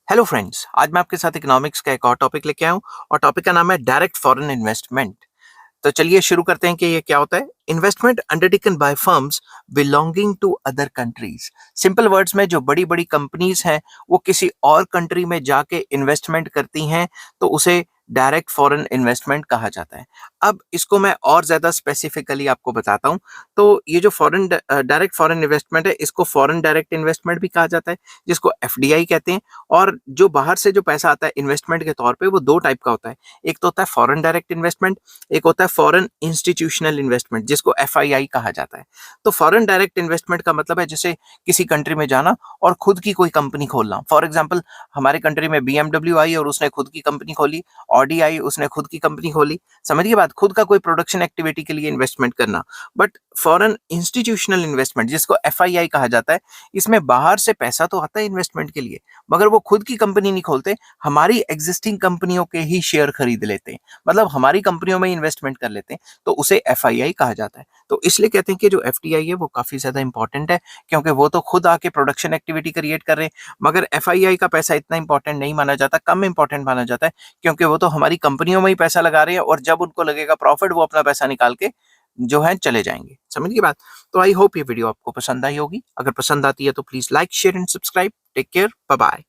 Hello friends, आज मैं आपके साथ इकोनॉमिक्स का एक और टॉपिक लेके आया हूँ और टॉपिक का नाम है डायरेक्ट फॉरेन इन्वेस्टमेंट। तो चलिए शुरू करते हैं कि ये क्या होता है। Investment undertaken by firms belonging to other countries. Simple words में जो बड़ी बड़ी कंपनीज हैं वो किसी और कंट्री में जाके इन्वेस्टमेंट करती हैं तो उसे डायरेक्ट फॉरेन इन्वेस्टमेंट कहा जाता है। अब इसको मैं और ज्यादा स्पेसिफिकली आपको बताता हूँ। तो ये जो फॉरेन डायरेक्ट फॉरेन इन्वेस्टमेंट है इसको फॉरेन डायरेक्ट इन्वेस्टमेंट भी कहा जाता है, जिसको एफडीआई कहते हैं। और जो बाहर से जो पैसा आता है इन्वेस्टमेंट के तौर पे वो दो टाइप का होता है। एक तो होता है फॉरेन डायरेक्ट इन्वेस्टमेंट, एक होता है फॉरेन इंस्टीट्यूशनल इन्वेस्टमेंट जिसको एफआईआई कहा जाता है। तो फॉरेन डायरेक्ट इन्वेस्टमेंट का मतलब है जैसे किसी कंट्री में जाना और खुद की कोई कंपनी खोलना। फॉर एग्जांपल हमारे कंट्री में बीएमडब्ल्यू आई और उसने खुद की कंपनी खोली, ऑडी आई उसने खुद की कंपनी खोली। समझिए बात, खुद का कोई प्रोडक्शन एक्टिविटी के लिए इन्वेस्टमेंट करना। बट फॉरेन इंस्टीट्यूशनल इन्वेस्टमेंट जिसको एफआईआई कहा जाता है, इसमें बाहर से पैसा तो आता है इन्वेस्टमेंट के लिए, मगर वो खुद की कंपनी नहीं खोलते, हमारी एग्जिस्टिंग कंपनियों के ही शेयर खरीद लेते हैं, मतलब हमारी कंपनियों में इन्वेस्टमेंट कर लेते हैं, तो उसे एफआईआई कहा जाता है। तो इसलिए कहते हैं कि जो एफटीआई है वो काफी ज्यादा इंपॉर्टेंट है, क्योंकि वो तो खुद आके प्रोडक्शन एक्टिविटी क्रिएट कर रहे हैं। मगर एफआईआई का पैसा इतना इंपॉर्टेंट नहीं माना जाता, कम इंपॉर्टेंट माना जाता है, क्योंकि वो तो हमारी कंपनियों में ही पैसा लगा रहे हैं और जब उनको लगेगा प्रॉफिट वो अपना पैसा निकाल के जो है चले जाएंगे। समझ गई बात। तो आई होप ये वीडियो आपको पसंद आई होगी। अगर पसंद आती है तो please like share and subscribe. Take care, bye bye.